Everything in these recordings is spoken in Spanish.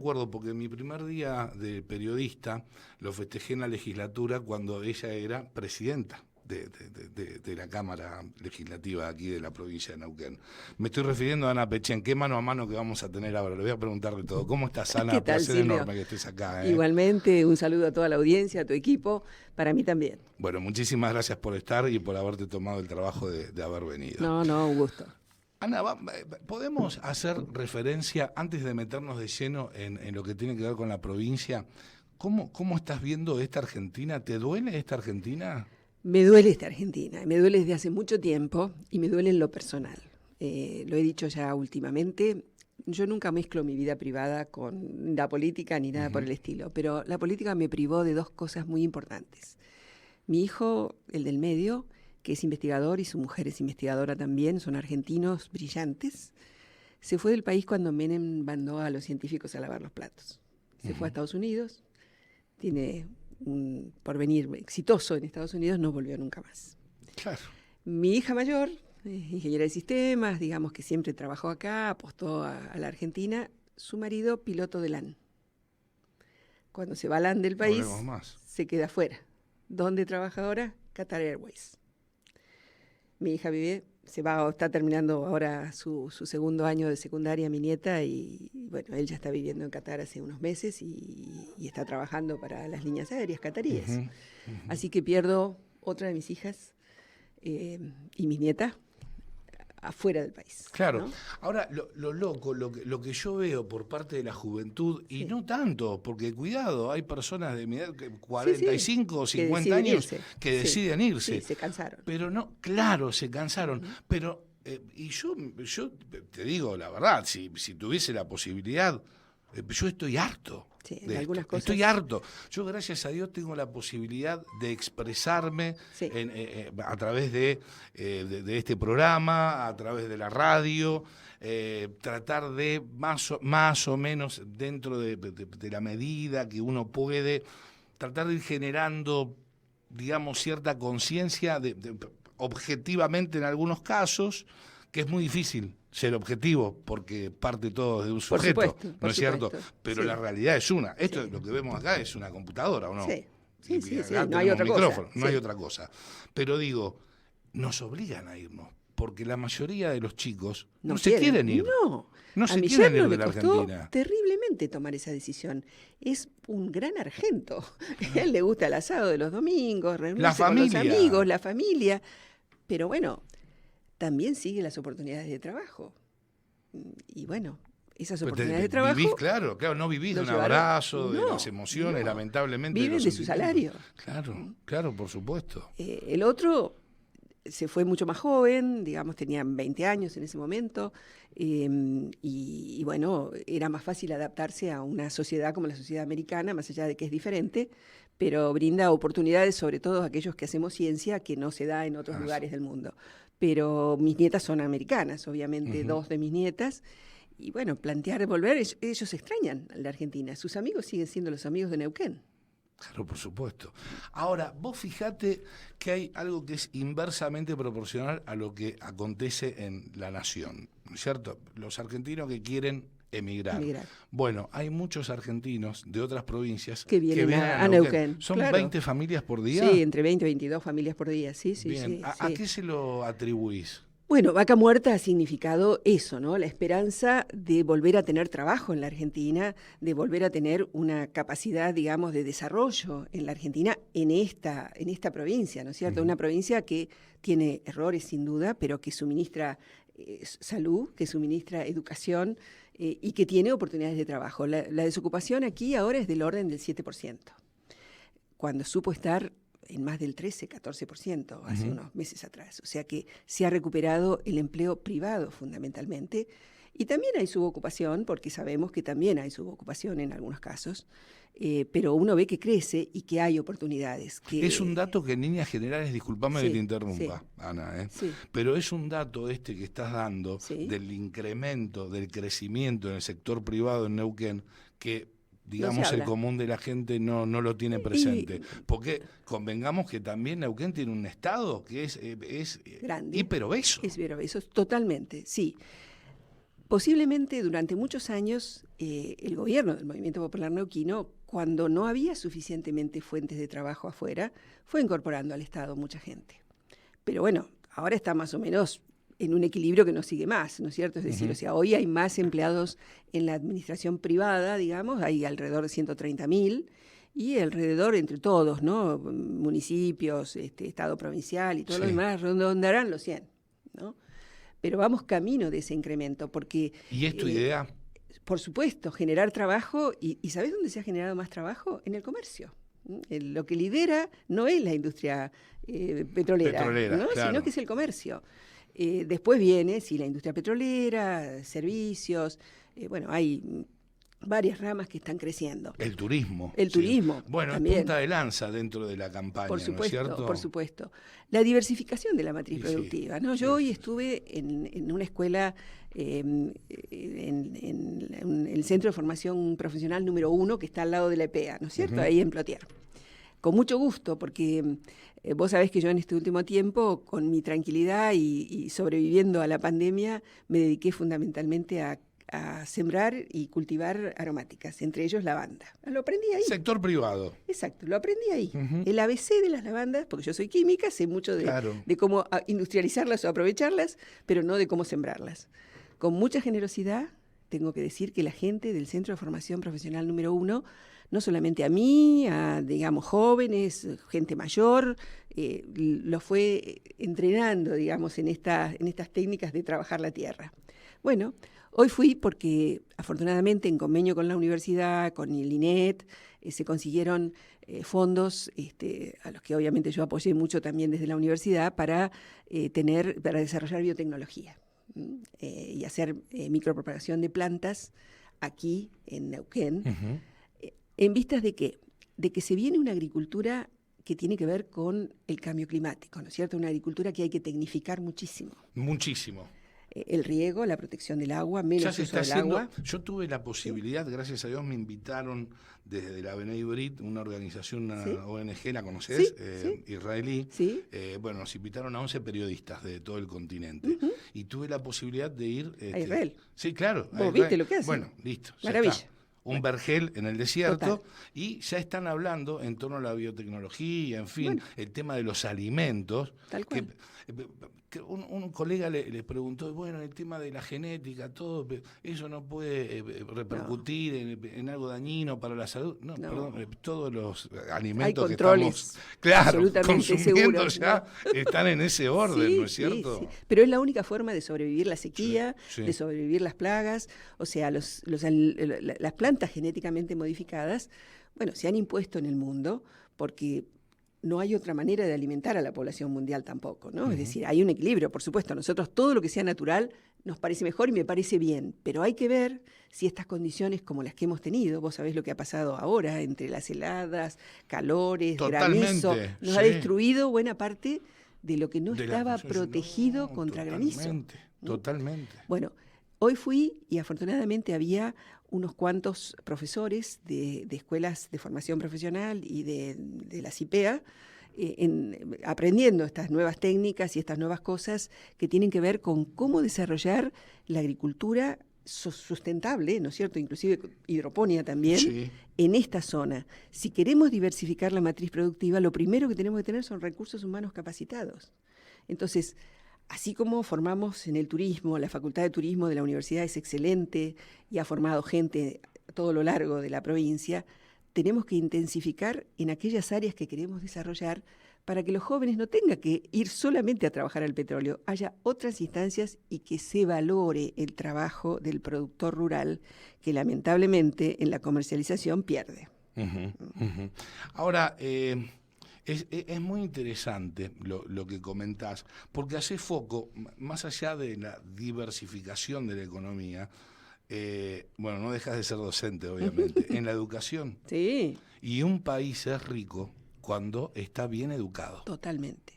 Recuerdo porque mi primer día de periodista lo festejé en la legislatura cuando ella era presidenta de la Cámara Legislativa aquí de la provincia de Neuquén. Me estoy refiriendo a Ana Pechén. ¿Qué mano a mano que vamos a tener ahora? Le voy a preguntar de todo. ¿Cómo estás, Ana? ¿Qué tal, Placer Silvio? enorme que estés acá. Igualmente, un saludo a toda la audiencia, a tu equipo, para mí también. Bueno, muchísimas gracias por estar y por haberte tomado el trabajo de haber venido. No, un gusto. Ana, ¿podemos hacer referencia, antes de meternos de lleno en lo que tiene que ver con la provincia, cómo estás viendo esta Argentina? ¿Te duele esta Argentina? Me duele esta Argentina, me duele desde hace mucho tiempo y me duele en lo personal. Lo he dicho ya últimamente, yo nunca mezclo mi vida privada con la política ni nada por el estilo, pero la política me privó de dos cosas muy importantes. Mi hijo, el del medio, que es investigador y su mujer es investigadora también, son argentinos brillantes, se fue del país cuando Menem mandó a los científicos a lavar los platos. Se fue a Estados Unidos, tiene un porvenir exitoso en Estados Unidos, no volvió nunca más. Claro. Mi hija mayor, ingeniera de sistemas, digamos que siempre trabajó acá, apostó a la Argentina, su marido piloto de LAN. Cuando se va LAN del país, se queda afuera. ¿Dónde trabaja ahora? Qatar Airways. Mi hija está terminando ahora su segundo año de secundaria, mi nieta, y bueno, él ya está viviendo en Qatar hace unos meses y está trabajando para las líneas aéreas qataríes. Así que pierdo otra de mis hijas y mi nieta afuera del país. Claro. ¿No? Ahora, lo loco, lo que yo veo por parte de la juventud, y no tanto, porque cuidado, hay personas de mi edad, 45 o 50 años, que deciden irse. Sí, se cansaron. Pero no, claro, se cansaron. Pero, y yo te digo la verdad, si tuviese la posibilidad, yo estoy harto. Sí, en algunas cosas. Estoy harto. Yo, gracias a Dios, tengo la posibilidad de expresarme a través de este programa, a través de la radio, tratar de más o menos dentro de la medida que uno puede, tratar de ir generando, digamos, cierta conciencia objetivamente en algunos casos, que es muy difícil ser objetivo, porque parte todo de un sujeto, ¿no es cierto? Pero la realidad es una. Esto lo que vemos acá es una computadora, ¿o no? Sí, no hay otra cosa. No hay otra cosa. Pero digo, nos obligan a irnos, porque la mayoría de los chicos no se quieren ir. No se quieren ir de la Argentina. Terriblemente tomar esa decisión. Es un gran argento. A él le gusta el asado de los domingos, reunirse con los amigos, la familia. Pero bueno, también siguen las oportunidades de trabajo. Y bueno, esas oportunidades de trabajo... Claro, no vivís de un abrazo, de las emociones, lamentablemente. Viven de su salario. Claro, por supuesto. El otro se fue mucho más joven, digamos, tenía 20 años en ese momento, y bueno, era más fácil adaptarse a una sociedad como la sociedad americana, más allá de que es diferente, pero brinda oportunidades, sobre todo a aquellos que hacemos ciencia, que no se da en otros lugares del mundo. Pero mis nietas son americanas, obviamente, dos de mis nietas, y bueno, plantear volver, ellos extrañan a la Argentina, sus amigos siguen siendo los amigos de Neuquén. Claro, por supuesto. Ahora, vos fijate que hay algo que es inversamente proporcional a lo que acontece en la nación, ¿no es cierto? Los argentinos que quieren emigrar. Bueno, hay muchos argentinos de otras provincias que vienen a Neuquén. ¿Son 20 familias por día? Sí, entre 20 y 22 familias por día, sí. Bien. ¿A qué se lo atribuís? Bueno, Vaca Muerta ha significado eso, ¿no? La esperanza de volver a tener trabajo en la Argentina, de volver a tener una capacidad, digamos, de desarrollo en la Argentina, en esta provincia, ¿no es cierto? Una provincia que tiene errores, sin duda, pero que suministra salud, que suministra educación y que tiene oportunidades de trabajo. La desocupación aquí ahora es del orden del 7%, cuando supo estar en más del 13, 14% hace unos meses atrás. O sea que se ha recuperado el empleo privado fundamentalmente. Y también hay subocupación, porque sabemos que también hay subocupación en algunos casos, pero uno ve que crece y que hay oportunidades. Es un dato que en líneas generales, disculpame que te interrumpa, Ana, pero es un dato que estás dando del incremento, del crecimiento en el sector privado en Neuquén, que digamos el común de la gente no lo tiene presente. Porque convengamos que también Neuquén tiene un estado que es grande, hiperobeso. Es hiperobeso, totalmente, sí. posiblemente durante muchos años el gobierno del Movimiento Popular Neuquino, cuando no había suficientemente fuentes de trabajo afuera, fue incorporando al Estado mucha gente. Pero bueno, ahora está más o menos en un equilibrio que no sigue más, ¿no es cierto? Es decir, o sea, hoy hay más empleados en la administración privada, digamos, hay alrededor de 130.000, y alrededor entre todos, ¿no? Municipios, Estado provincial y todo lo demás, rondarán los 100, ¿no? Pero vamos camino de ese incremento, porque... ¿Y es tu idea? Por supuesto, generar trabajo, y ¿sabés dónde se ha generado más trabajo? En el comercio. Lo que lidera no es la industria petrolera, ¿no? Claro. Sino que es el comercio. Después viene, sí, la industria petrolera, servicios, bueno, hay varias ramas que están creciendo. El turismo. El turismo. Bueno, también. Es punta de lanza dentro de la campaña, por supuesto, ¿no es cierto? Por supuesto. La diversificación de la matriz productiva, ¿no? Yo hoy estuve en una escuela, en el Centro de Formación Profesional número 1, que está al lado de la EPEA, ¿no es cierto? Ahí en Plotier. Con mucho gusto, porque vos sabés que yo en este último tiempo, con mi tranquilidad y sobreviviendo a la pandemia, me dediqué fundamentalmente a sembrar y cultivar aromáticas, entre ellos lavanda. Lo aprendí ahí. Sector privado. Exacto, lo aprendí ahí. El ABC de las lavandas, porque yo soy química, sé mucho de cómo industrializarlas o aprovecharlas, pero no de cómo sembrarlas. Con mucha generosidad, tengo que decir que la gente del Centro de Formación Profesional número 1, no solamente a mí, a, digamos, jóvenes, gente mayor, lo fue entrenando, digamos, en estas técnicas de trabajar la tierra. Bueno, hoy fui porque, afortunadamente, en convenio con la universidad, con el INET, se consiguieron fondos, a los que obviamente yo apoyé mucho también desde la universidad, para desarrollar biotecnología y hacer micropropagación de plantas aquí en Neuquén. ¿En vistas de qué? De que se viene una agricultura que tiene que ver con el cambio climático, ¿no es cierto? Una agricultura que hay que tecnificar muchísimo. Muchísimo. El riego, la protección del agua, menos uso del agua. Yo tuve la posibilidad, gracias a Dios, me invitaron desde la B'nai B'rith, una organización, una ONG, ¿la conocés? Israelí. Sí. Bueno, nos invitaron a 11 periodistas de todo el continente. Y tuve la posibilidad de ir... a Israel. Sí, claro. ¿Vos viste lo que hacen? Bueno, listo. Maravilla. Un vergel en el desierto. Total. Y ya están hablando en torno a la biotecnología, en fin, el tema de los alimentos. Tal cual. Que un colega le preguntó, bueno, el tema de la genética, todo, eso no puede repercutir en algo dañino para la salud. No, perdón, todos los alimentos que estamos consumiendo ya están en ese orden, ¿no es cierto? Sí. Pero es la única forma de sobrevivir la sequía, de sobrevivir las plagas. O sea, las plantas genéticamente modificadas, bueno, se han impuesto en el mundo porque no hay otra manera de alimentar a la población mundial tampoco, ¿no? Es decir, hay un equilibrio, por supuesto. A nosotros todo lo que sea natural nos parece mejor y me parece bien, pero hay que ver si estas condiciones como las que hemos tenido, vos sabés lo que ha pasado ahora entre las heladas, calores, granizo, nos ha destruido buena parte de lo que no estaba protegido contra granizo. Totalmente. Bueno, hoy fui y afortunadamente había unos cuantos profesores de escuelas de formación profesional y de la CIPEA aprendiendo estas nuevas técnicas y estas nuevas cosas que tienen que ver con cómo desarrollar la agricultura sustentable, ¿no es cierto? Inclusive hidroponía también, en esta zona. Si queremos diversificar la matriz productiva, lo primero que tenemos que tener son recursos humanos capacitados. Entonces, así como formamos en el turismo, la Facultad de Turismo de la Universidad es excelente y ha formado gente a todo lo largo de la provincia, tenemos que intensificar en aquellas áreas que queremos desarrollar para que los jóvenes no tengan que ir solamente a trabajar al petróleo, haya otras instancias y que se valore el trabajo del productor rural, que lamentablemente en la comercialización pierde. Ahora, es muy interesante lo que comentás, porque hace foco, más allá de la diversificación de la economía, bueno, no dejas de ser docente, obviamente, en la educación. Sí. Y un país es rico cuando está bien educado. Totalmente.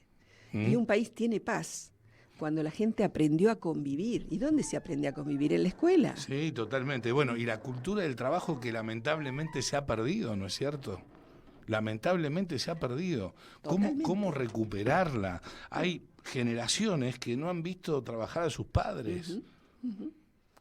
Y un país tiene paz cuando la gente aprendió a convivir. ¿Y dónde se aprende a convivir? En la escuela. Sí, totalmente. Bueno, y la cultura del trabajo que lamentablemente se ha perdido, ¿no es cierto? Lamentablemente se ha perdido. ¿Cómo recuperarla? Hay generaciones que no han visto trabajar a sus padres.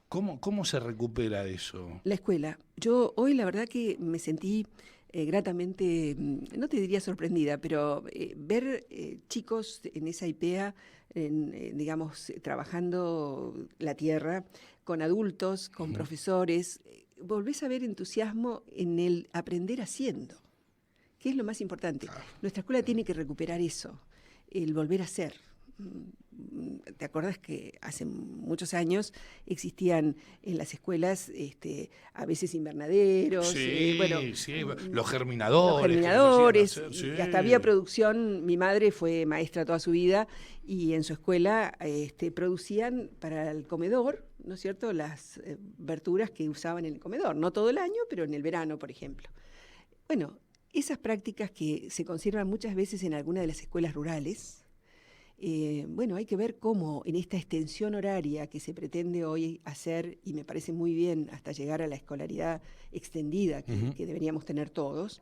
¿Cómo se recupera eso? La escuela. Yo hoy la verdad que me sentí gratamente, no te diría sorprendida, pero ver chicos en esa IPEA, digamos, trabajando la tierra, con adultos, con profesores, volvés a ver entusiasmo en el aprender haciendo, que es lo más importante. Nuestra escuela tiene que recuperar eso, el volver a ser. ¿Te acuerdas que hace muchos años existían en las escuelas a veces invernaderos? Sí, los germinadores. Sí. Y hasta había producción. Mi madre fue maestra toda su vida y en su escuela producían para el comedor, ¿no es cierto?, las verduras que usaban en el comedor. No todo el año, pero en el verano, por ejemplo. Bueno, esas prácticas que se conservan muchas veces en alguna de las escuelas rurales. Bueno, hay que ver cómo en esta extensión horaria que se pretende hoy hacer, y me parece muy bien hasta llegar a la escolaridad extendida que deberíamos tener todos,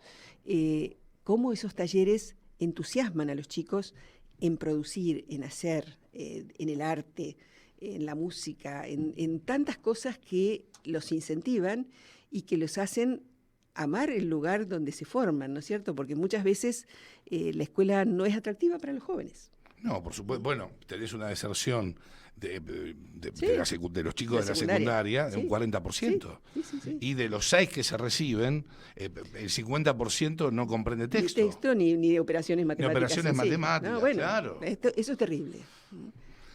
cómo esos talleres entusiasman a los chicos en producir, en hacer, en el arte, en la música, en tantas cosas que los incentivan y que los hacen amar el lugar donde se forman, ¿no es cierto? Porque muchas veces la escuela no es atractiva para los jóvenes. No, por supuesto. Bueno, tenés una deserción de los chicos de la secundaria de un 40%. Sí. Y de los 6 que se reciben, el 50% no comprende texto. Ni texto ni de operaciones matemáticas. Ni operaciones matemáticas, no, bueno, claro. Eso es terrible.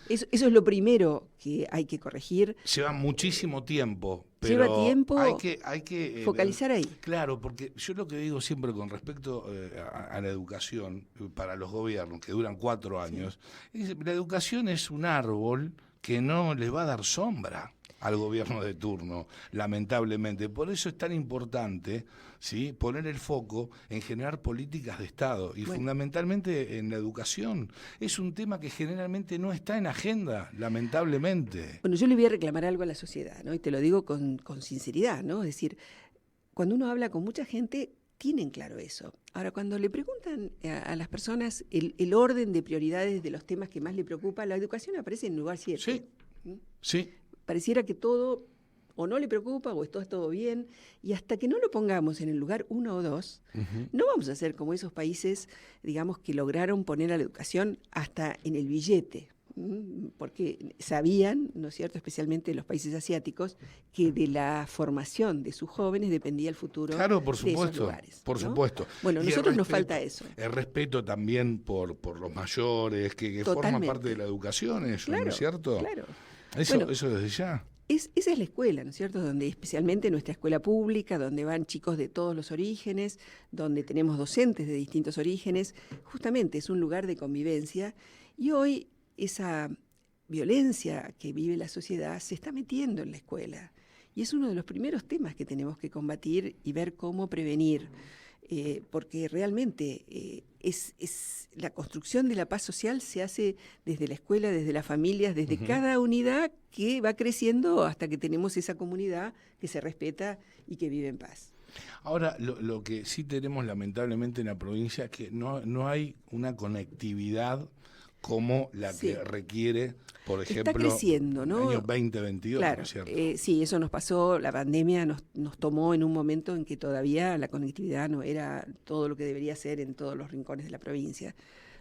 Eso es lo primero que hay que corregir. Lleva muchísimo tiempo, pero hay que focalizar ahí. Claro, porque yo lo que digo siempre con respecto a la educación para los gobiernos, que duran 4 años, es, la educación es un árbol que no le va a dar sombra al gobierno de turno, lamentablemente. Por eso es tan importante, ¿sí?, poner el foco en generar políticas de Estado y fundamentalmente en la educación. Es un tema que generalmente no está en agenda, lamentablemente. Bueno, yo le voy a reclamar algo a la sociedad, ¿no? Y te lo digo con sinceridad, ¿no? Es decir, cuando uno habla con mucha gente, tienen claro eso. Ahora, cuando le preguntan a las personas el orden de prioridades de los temas que más le preocupa, la educación aparece en lugar 7. Sí. Pareciera que todo o no le preocupa o esto es todo bien, y hasta que no lo pongamos en el lugar 1 o 2, no vamos a ser como esos países, digamos, que lograron poner a la educación hasta en el billete, porque sabían, ¿no es cierto?, especialmente los países asiáticos, que de la formación de sus jóvenes dependía el futuro por de esos lugares. Por supuesto. Bueno, a nosotros nos falta eso. El respeto también por los mayores, que forman parte de la educación, eso, ¿no es cierto? Claro. Eso desde ya. Esa es la escuela, ¿no es cierto?, donde especialmente nuestra escuela pública, donde van chicos de todos los orígenes, donde tenemos docentes de distintos orígenes, justamente es un lugar de convivencia, y hoy esa violencia que vive la sociedad se está metiendo en la escuela, y es uno de los primeros temas que tenemos que combatir y ver cómo prevenir. Porque realmente es la construcción de la paz social se hace desde la escuela, desde las familias, desde cada unidad que va creciendo hasta que tenemos esa comunidad que se respeta y que vive en paz. Ahora, lo que sí tenemos lamentablemente en la provincia es que no hay una conectividad como la que requiere, por ejemplo, está creciendo, ¿no?, el año 2022, claro, ¿no es cierto? Sí, eso nos pasó, la pandemia nos tomó en un momento en que todavía la conectividad no era todo lo que debería ser en todos los rincones de la provincia.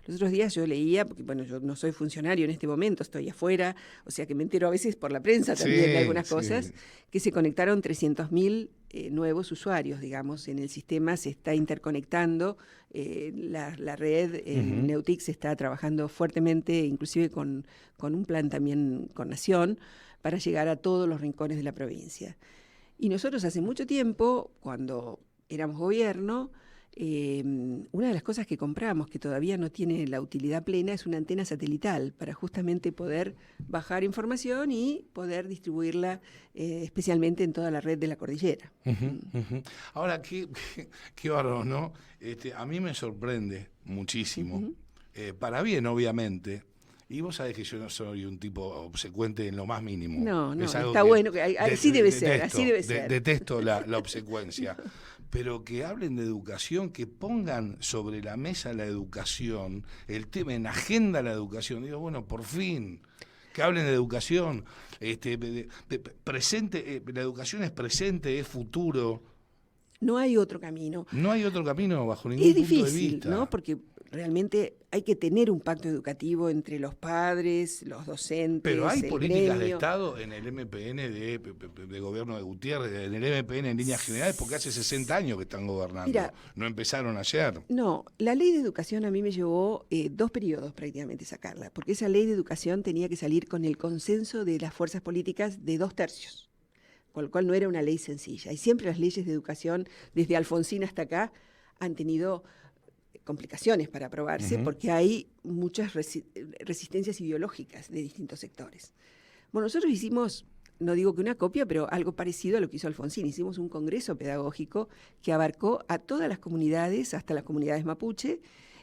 Los otros días yo leía, porque bueno, yo no soy funcionario en este momento, estoy afuera, o sea que me entero a veces por la prensa también de algunas cosas, que se conectaron 300.000 nuevos usuarios, digamos, en el sistema se está interconectando, la red, Neutix está trabajando fuertemente, inclusive con un plan también con Nación, para llegar a todos los rincones de la provincia. Y nosotros hace mucho tiempo, cuando éramos gobierno, una de las cosas que compramos, que todavía no tiene la utilidad plena, es una antena satelital para justamente poder bajar información y poder distribuirla especialmente en toda la red de la cordillera. Ahora, qué bárbaro, ¿no? A mí me sorprende muchísimo, para bien obviamente, y vos sabés que yo no soy un tipo obsecuente en lo más mínimo. No, está bueno, así debe ser. Detesto la obsecuencia. Pero que hablen de educación, que pongan sobre la mesa la educación, el tema en agenda la educación. Digo, bueno, por fin, que hablen de educación, presente, la educación es presente, es futuro. No hay otro camino. No hay otro camino bajo ningún punto de vista. Es difícil, ¿no? Porque realmente hay que tener un pacto educativo entre los padres, los docentes. Pero hay políticas gremio. de Estado en el MPN de gobierno de Gutiérrez, en el MPN en líneas generales, porque hace 60 años que están gobernando. Mira, no empezaron ayer. No, la ley de educación a mí me llevó 2 periodos prácticamente sacarla, porque esa ley de educación tenía que salir con el consenso de las fuerzas políticas de 2/3. Con lo cual no era una ley sencilla. Y siempre las leyes de educación, desde Alfonsín hasta acá, han tenido complicaciones para aprobarse, porque hay muchas resistencias ideológicas de distintos sectores. Bueno, nosotros hicimos, no digo que una copia, pero algo parecido a lo que hizo Alfonsín. Hicimos un congreso pedagógico que abarcó a todas las comunidades, hasta las comunidades mapuche,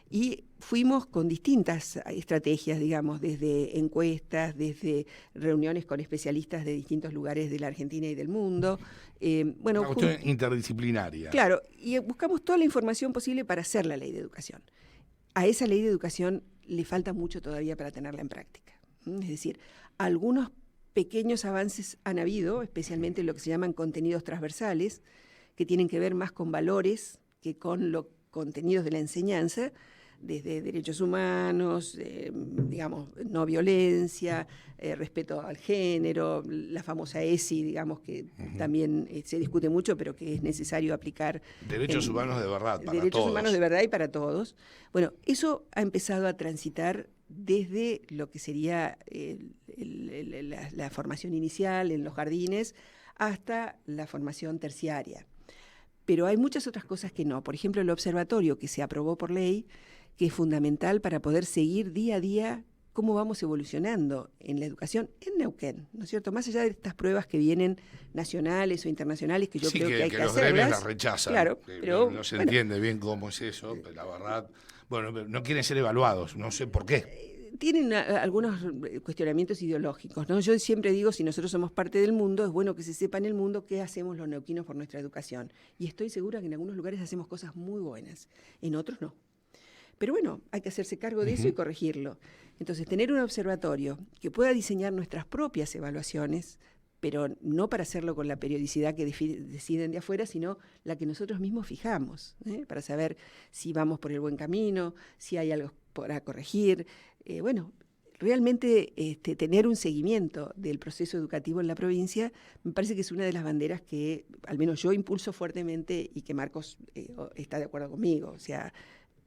y fuimos con distintas estrategias, digamos, desde encuestas, desde reuniones con especialistas de distintos lugares de la Argentina y del mundo. Una cuestión interdisciplinaria. Claro, y buscamos toda la información posible para hacer la ley de educación. A esa ley de educación le falta mucho todavía para tenerla en práctica. Es decir, algunos pequeños avances han habido, especialmente lo que se llaman contenidos transversales, que tienen que ver más con valores que con los contenidos de la enseñanza, desde derechos humanos, digamos, no violencia, respeto al género, la famosa ESI, digamos, que también se discute mucho, pero que es necesario aplicar. Derechos humanos de verdad, para derechos todos. Humanos de verdad y para todos. Bueno, eso ha empezado a transitar desde lo que sería la formación inicial en los jardines hasta la formación terciaria. Pero hay muchas otras cosas que no. Por ejemplo, el observatorio que se aprobó por ley, que es fundamental para poder seguir día a día cómo vamos evolucionando en la educación en Neuquén, ¿no es cierto? Más allá de estas pruebas que vienen nacionales o internacionales, que yo creo que hay que hacerlas. Sí, que los gremios las rechazan. Claro, pero no se entiende bien cómo es eso, pero la verdad, bueno, no quieren ser evaluados, no sé por qué. Tienen algunos cuestionamientos ideológicos, ¿no? Yo siempre digo, si nosotros somos parte del mundo, es bueno que se sepa en el mundo qué hacemos los neuquinos por nuestra educación. Y estoy segura que en algunos lugares hacemos cosas muy buenas, en otros no. Pero bueno, hay que hacerse cargo de eso y corregirlo. Entonces, tener un observatorio que pueda diseñar nuestras propias evaluaciones, pero no para hacerlo con la periodicidad que deciden de afuera, sino la que nosotros mismos fijamos, para saber si vamos por el buen camino, si hay algo para corregir. Bueno, realmente tener un seguimiento del proceso educativo en la provincia me parece que es una de las banderas que al menos yo impulso fuertemente y que Marcos está de acuerdo conmigo. O sea,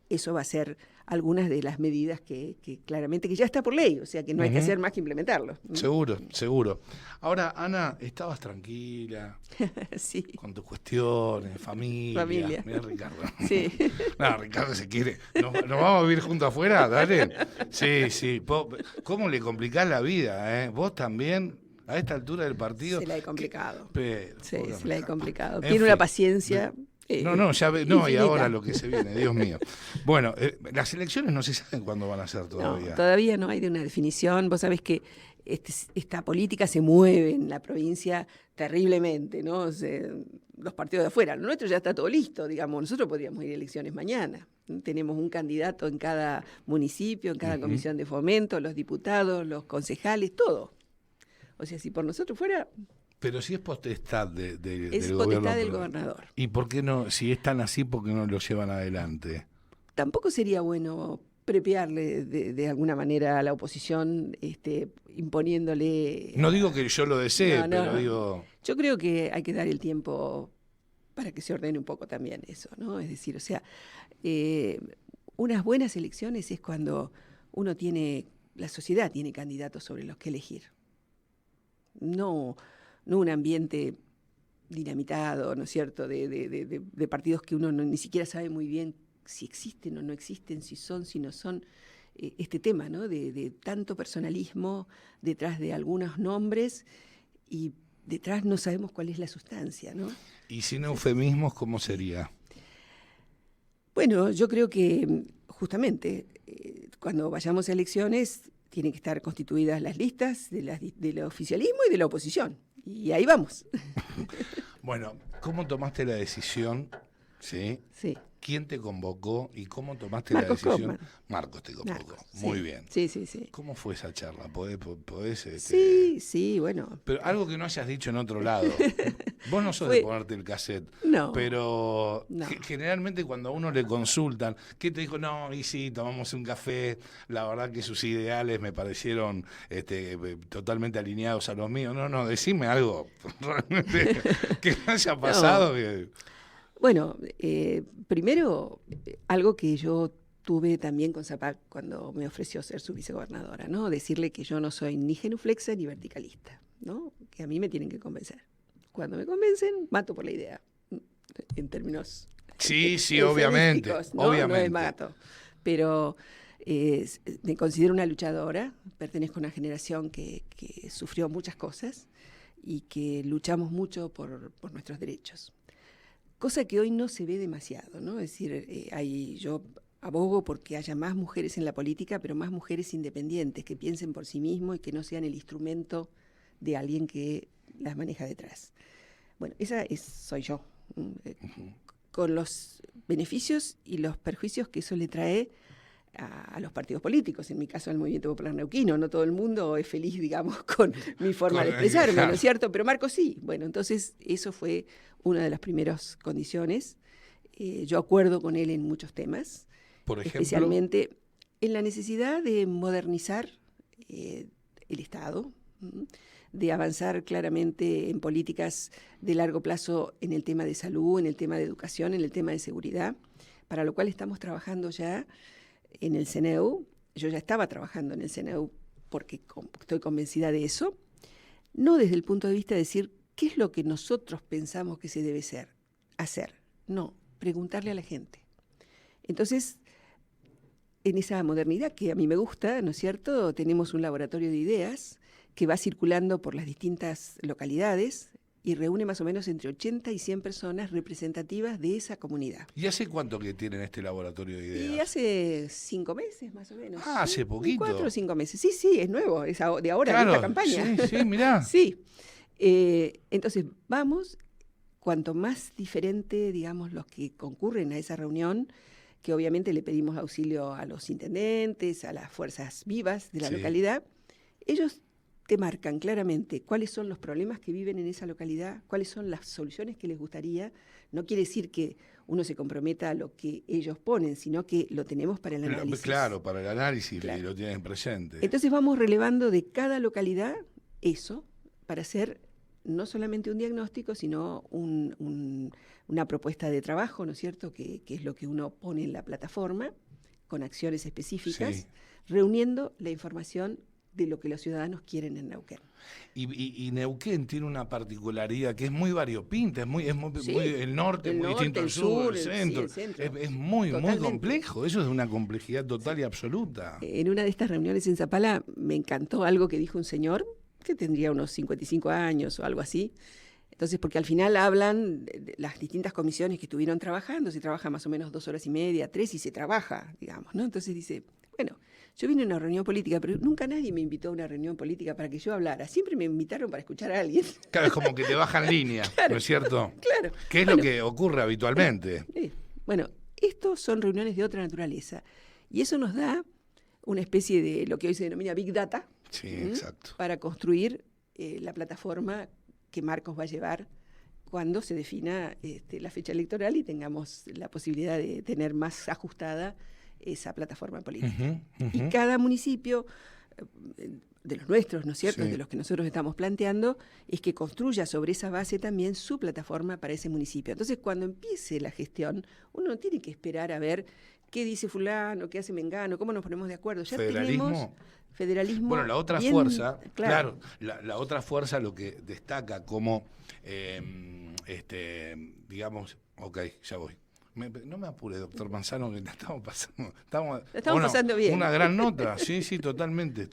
eso va a ser algunas de las medidas que claramente que ya está por ley, o sea que no hay que hacer más que implementarlo. Seguro, seguro. Ahora, Ana, estabas tranquila, sí, con tus cuestiones, familia. Mira, Ricardo. Sí. No, Ricardo se quiere. ¿Nos vamos a vivir juntos afuera? Dale. Sí, sí. ¿Cómo le complicás la vida, Vos también, a esta altura del partido. Se la he complicado. Pero, sí, se la he complicado. Tiene fin, una paciencia. No, y ahora lo que se viene, Dios mío. Bueno, las elecciones no se saben cuándo van a ser todavía. No, todavía no hay de una definición. Vos sabés que esta política se mueve en la provincia terriblemente, ¿no? O sea, los partidos de afuera. Lo nuestro ya está todo listo, digamos. Nosotros podríamos ir a elecciones mañana. Tenemos un candidato en cada municipio, en cada comisión de fomento, los diputados, los concejales, todo. O sea, si por nosotros fuera... Pero si es potestad del gobierno. Es potestad del gobernador. ¿Y por qué no, si es tan así, por qué no lo llevan adelante? Tampoco sería bueno prepiarle de alguna manera a la oposición, imponiéndole... No digo que yo lo desee, pero digo... Yo creo que hay que dar el tiempo para que se ordene un poco también eso, ¿no? Es decir, o sea, unas buenas elecciones es cuando la sociedad tiene candidatos sobre los que elegir. No un ambiente dinamitado, ¿no es cierto?, de partidos que uno ni siquiera sabe muy bien si existen o no existen, si son, si no son. Este tema, ¿no?, de tanto personalismo detrás de algunos nombres y detrás no sabemos cuál es la sustancia, ¿no? Y sin eufemismos, ¿cómo sería? Bueno, yo creo que justamente cuando vayamos a elecciones tienen que estar constituidas las listas del oficialismo y de la oposición. Y ahí vamos. Bueno, ¿cómo tomaste la decisión, sí, ¿Quién te convocó y cómo tomaste Marcos la decisión? Kaufmann. Marcos te convocó. Marcos, Muy sí. bien. Sí. ¿Cómo fue esa charla? ¿Podés Sí, bueno. Pero algo que no hayas dicho en otro lado. Vos no sos de ponerte el cassette. No. Pero no. Generalmente cuando a uno le consultan, ¿qué te dijo? No, y sí, tomamos un café. La verdad que sus ideales me parecieron totalmente alineados a los míos. No, decime algo realmente que no haya pasado. No. Bueno, primero, algo que yo tuve también con Zapac cuando me ofreció ser su vicegobernadora, ¿no? Decirle que yo no soy ni genuflexa ni verticalista, ¿no? Que a mí me tienen que convencer. Cuando me convencen, mato por la idea, en términos sí, obviamente, ¿no? obviamente. No es mato. Pero me considero una luchadora, pertenezco a una generación que sufrió muchas cosas y que luchamos mucho por nuestros derechos. Cosa que hoy no se ve demasiado, ¿no? Es decir, yo abogo porque haya más mujeres en la política, pero más mujeres independientes, que piensen por sí mismos y que no sean el instrumento de alguien que las maneja detrás. Bueno, soy yo, con los beneficios y los perjuicios que eso le trae a los partidos políticos, en mi caso al Movimiento Popular Neuquino. No todo el mundo es feliz, digamos, con mi forma de expresarme, ¿no es cierto? Pero Marcos sí. Bueno, entonces eso fue una de las primeras condiciones. Yo acuerdo con él en muchos temas, por ejemplo, especialmente en la necesidad de modernizar el Estado, de avanzar claramente en políticas de largo plazo en el tema de salud, en el tema de educación, en el tema de seguridad, para lo cual estamos trabajando ya en el CNEU. Yo ya estaba trabajando en el CNEU porque estoy convencida de eso, no desde el punto de vista de decir qué es lo que nosotros pensamos que se debe hacer, no, preguntarle a la gente. Entonces, en esa modernidad que a mí me gusta, ¿no es cierto?, tenemos un laboratorio de ideas que va circulando por las distintas localidades y reúne más o menos entre 80 y 100 personas representativas de esa comunidad. ¿Y hace cuánto que tienen este laboratorio de ideas? Y hace 5 meses más o menos. Ah, hace poquito. 4 o 5 meses. Sí, es nuevo, es de ahora, claro, de esta campaña. Sí, mirá. Sí. Entonces, vamos, cuanto más diferente, digamos, los que concurren a esa reunión, que obviamente le pedimos auxilio a los intendentes, a las fuerzas vivas de la localidad, ellos te marcan claramente cuáles son los problemas que viven en esa localidad, cuáles son las soluciones que les gustaría. No quiere decir que uno se comprometa a lo que ellos ponen, sino que lo tenemos para el análisis. Claro, para el análisis, claro. Y lo tienen presente. Entonces vamos relevando de cada localidad eso para hacer no solamente un diagnóstico, sino una propuesta de trabajo, ¿no es cierto?, que es lo que uno pone en la plataforma, con acciones específicas, reuniendo la información de lo que los ciudadanos quieren en Neuquén. Y Neuquén tiene una particularidad que es muy variopinta, muy el norte es muy distinto al sur, el centro. Es muy complejo, eso es de una complejidad total y absoluta. En una de estas reuniones en Zapala me encantó algo que dijo un señor, que tendría unos 55 años o algo así. Entonces, porque al final hablan de las distintas comisiones que estuvieron trabajando, se trabaja más o menos 2 horas y media, 3, y se trabaja, digamos, ¿no? Entonces dice, bueno, yo vine a una reunión política, pero nunca nadie me invitó a una reunión política para que yo hablara. Siempre me invitaron para escuchar a alguien. Claro, es como que te bajan línea, claro, ¿no es cierto? Claro. ¿Qué es lo que ocurre habitualmente? Bueno, estos son reuniones de otra naturaleza. Y eso nos da una especie de lo que hoy se denomina Big Data. Sí, exacto. Para construir la plataforma que Marcos va a llevar cuando se defina la fecha electoral y tengamos la posibilidad de tener más ajustada esa plataforma política. Y cada municipio, de los nuestros, ¿no es cierto?, de los que nosotros estamos planteando, es que construya sobre esa base también su plataforma para ese municipio. Entonces, cuando empiece la gestión, uno no tiene que esperar a ver qué dice fulano, qué hace mengano, cómo nos ponemos de acuerdo. Ya tenemos federalismo. Bueno, la otra fuerza, claro, la otra fuerza lo que destaca como, digamos, ya voy. No me apure, doctor Manzano, que la estamos pasando. Estamos pasando bien. Una gran nota, sí, totalmente.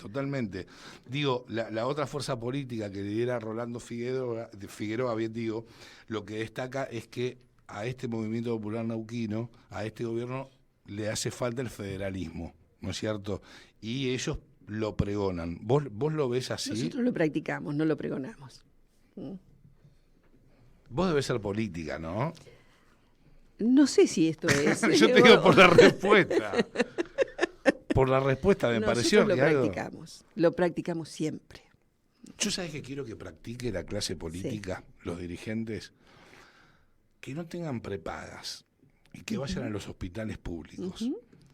Digo, la otra fuerza política que lidera Rolando Figueroa, bien digo, lo que destaca es que a este movimiento popular neuquino, a este gobierno, le hace falta el federalismo, ¿no es cierto? Y ellos lo pregonan. ¿Vos lo ves así? Nosotros lo practicamos, no lo pregonamos. Vos debés ser política, ¿no? No sé si esto es. Yo te digo por la respuesta. Por la respuesta me pareció que lo practicamos siempre. Yo sabes que quiero que practique la clase política, los dirigentes, que no tengan prepagas y que vayan a los hospitales públicos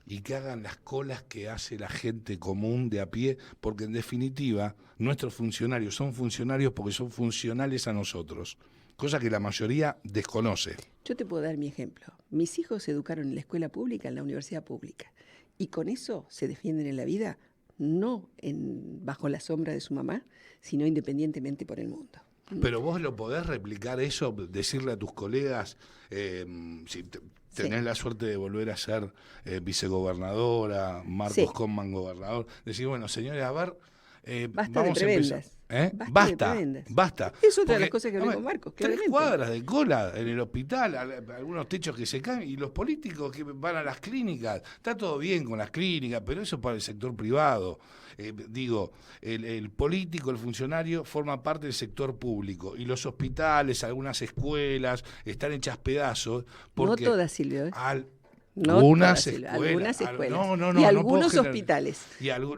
y que hagan las colas que hace la gente común de a pie, porque en definitiva nuestros funcionarios son funcionarios porque son funcionales a nosotros, cosa que la mayoría desconoce. Yo te puedo dar mi ejemplo. Mis hijos se educaron en la escuela pública, en la universidad pública, y con eso se defienden en la vida, no bajo la sombra de su mamá, sino independientemente por el mundo. Pero vos lo podés replicar eso, decirle a tus colegas, si tenés la suerte de volver a ser vicegobernadora, Marcos Conman gobernador, decir, bueno, señores, a ver, basta vamos de prebendas. Basta. Es otra de las cosas que hablé con Marcos. 3 cuadras de cola en el hospital, algunos techos que se caen, y los políticos que van a las clínicas. Está todo bien con las clínicas, pero eso para el sector privado. El político, el funcionario, forma parte del sector público. Y los hospitales, algunas escuelas, están hechas pedazos. Porque no todas, Silvio. Algunas escuelas. Y algunos hospitales. Claro.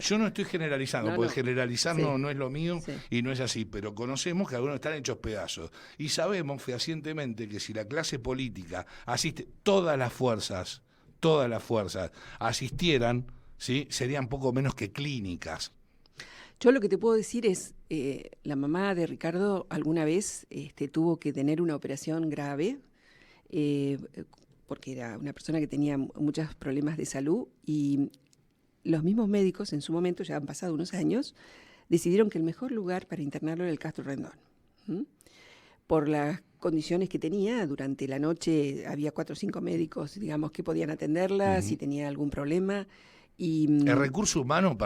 Yo no estoy generalizando, porque generalizar no es lo mío y no es así, pero conocemos que algunos están hechos pedazos. Y sabemos fehacientemente que si la clase política asiste, todas las fuerzas asistieran, ¿sí?, serían poco menos que clínicas. Yo lo que te puedo decir es, la mamá de Ricardo alguna vez tuvo que tener una operación grave, porque era una persona que tenía muchos problemas de salud, y los mismos médicos en su momento, ya han pasado unos años, decidieron que el mejor lugar para internarlo era el Castro Rendón. Por las condiciones que tenía, durante la noche había 4 o 5 médicos, digamos, que podían atenderla si tenía algún problema. Y el recurso humano,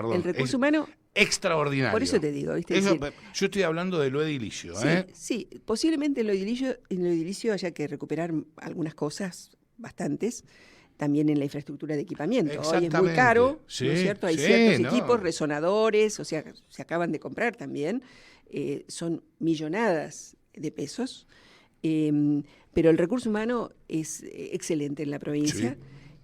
extraordinario. Por eso te digo, ¿viste? Yo estoy hablando de lo edilicio. Sí, posiblemente en lo edilicio haya que recuperar algunas cosas, bastantes, también en la infraestructura de equipamiento. Hoy es muy caro, ¿no es cierto? Hay ciertos equipos, resonadores, o sea, se acaban de comprar también, son millonadas de pesos, pero el recurso humano es excelente en la provincia.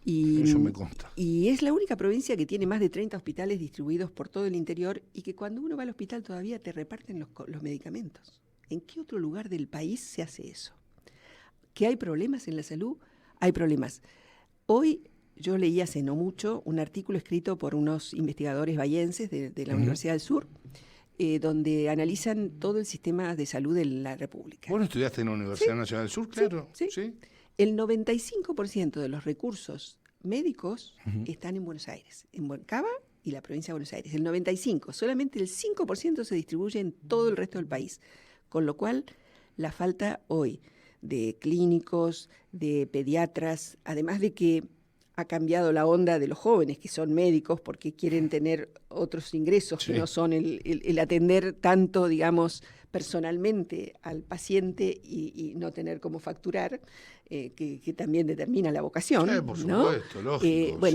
Y eso me consta. Y es la única provincia que tiene más de 30 hospitales distribuidos por todo el interior, y que cuando uno va al hospital todavía te reparten los medicamentos. ¿En qué otro lugar del país se hace eso? ¿Que hay problemas en la salud? Hay problemas. Hoy yo leí hace no mucho un artículo escrito por unos investigadores bahienses de la Universidad del Sur, donde analizan todo el sistema de salud de la República. ¿Vos no estudiaste en la Universidad Nacional del Sur? Claro. Sí. El 95% de los recursos médicos están en Buenos Aires, en Cava y la provincia de Buenos Aires. El 95%, solamente el 5% se distribuye en todo el resto del país. Con lo cual, la falta hoy de clínicos, de pediatras, además de que ha cambiado la onda de los jóvenes que son médicos porque quieren tener otros ingresos que no son el atender tanto, digamos, personalmente al paciente y no tener cómo facturar, que también determina la vocación. Por supuesto, lógico.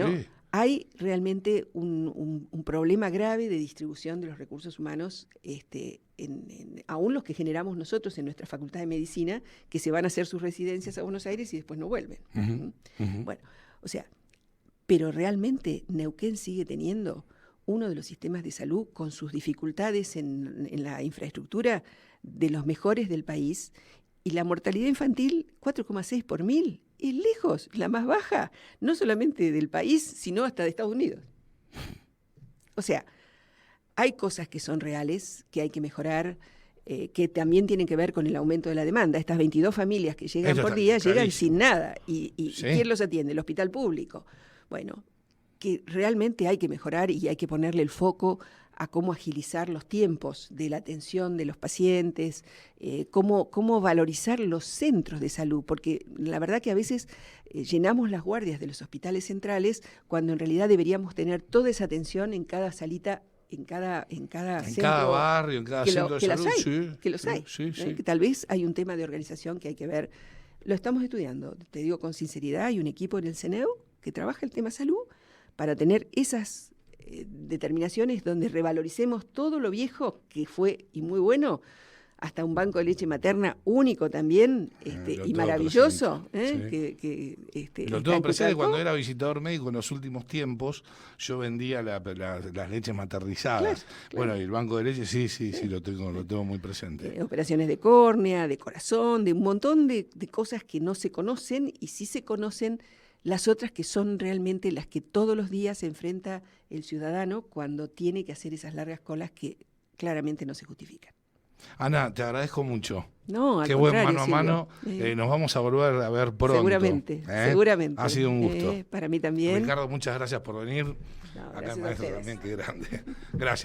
Hay realmente un problema grave de distribución de los recursos humanos, aún los que generamos nosotros en nuestra Facultad de Medicina, que se van a hacer sus residencias a Buenos Aires y después no vuelven. Bueno, o sea, pero realmente Neuquén sigue teniendo uno de los sistemas de salud con sus dificultades en la infraestructura de los mejores del país, y la mortalidad infantil 4,6 por 1000 es lejos la más baja, no solamente del país, sino hasta de Estados Unidos. O sea, hay cosas que son reales, que hay que mejorar, que también tienen que ver con el aumento de la demanda. Estas 22 familias que llegan por día llegan sin nada. ¿Y quién los atiende? El hospital público. Bueno, que realmente hay que mejorar y hay que ponerle el foco a cómo agilizar los tiempos de la atención de los pacientes, cómo valorizar los centros de salud, porque la verdad que a veces llenamos las guardias de los hospitales centrales cuando en realidad deberíamos tener toda esa atención en cada salita, en cada centro, cada barrio, en cada centro de salud. Que los hay. Que tal vez hay un tema de organización que hay que ver. Lo estamos estudiando, te digo con sinceridad, hay un equipo en el CENEU que trabaja el tema salud para tener esas determinaciones donde revaloricemos todo lo viejo que fue y muy bueno, hasta un banco de leche materna único también, y maravilloso. Sí. Lo tengo presente cuando era visitador médico en los últimos tiempos, yo vendía las leches maternizadas. Claro. Bueno, y el banco de leche sí, lo tengo muy presente. Operaciones de córnea, de corazón, de un montón de cosas que no se conocen, y sí se conocen las otras que son realmente las que todos los días se enfrenta el ciudadano cuando tiene que hacer esas largas colas que claramente no se justifican. Ana, te agradezco mucho. No, al Qué contrario, buen mano a mano. Nos vamos a volver a ver pronto. Seguramente. Ha sido un gusto. Para mí también. Ricardo, muchas gracias por venir. No, acá el maestro también, qué grande. Gracias.